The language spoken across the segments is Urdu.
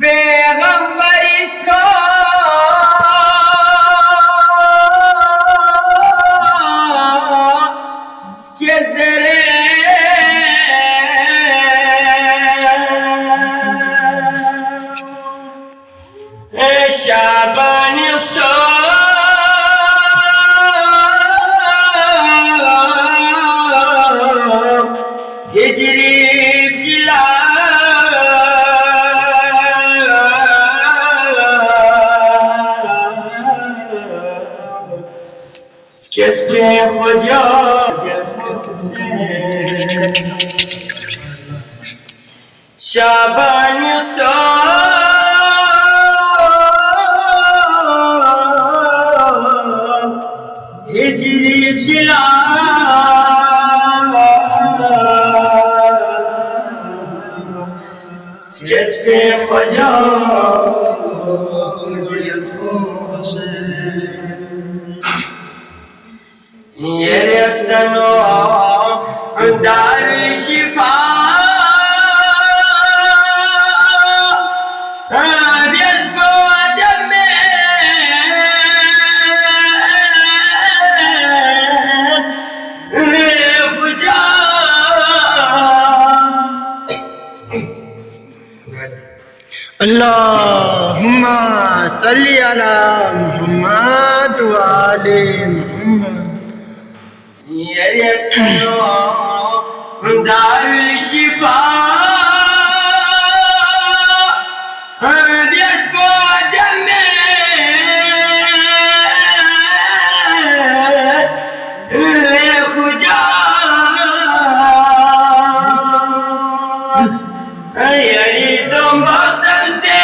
پیغمبری تو که زره شعبانی سو هجری بجلا سکس پی خجا شعبانی سو هجری بجلا سکس پی خجا يرستنو دار الشفاء بيسبو جميل خجا اللهم صل على محمد وآل محمد يرستنو دار الشفاء بيسبو جميل خجا يريدون بسنسي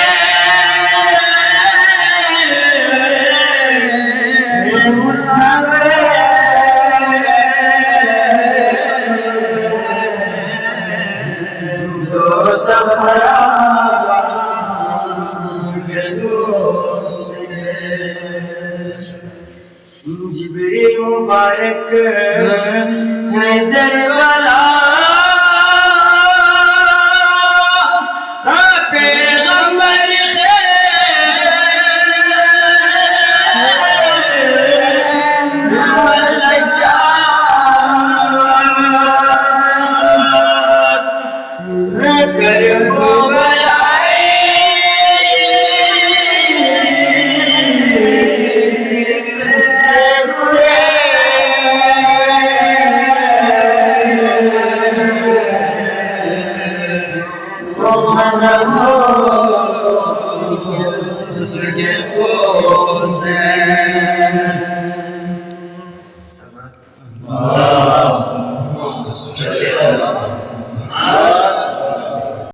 سخرا جبری مبارک نظر والا پیغمبر کرمو بلائی سے برے تو منمو یہ سے اللهم صل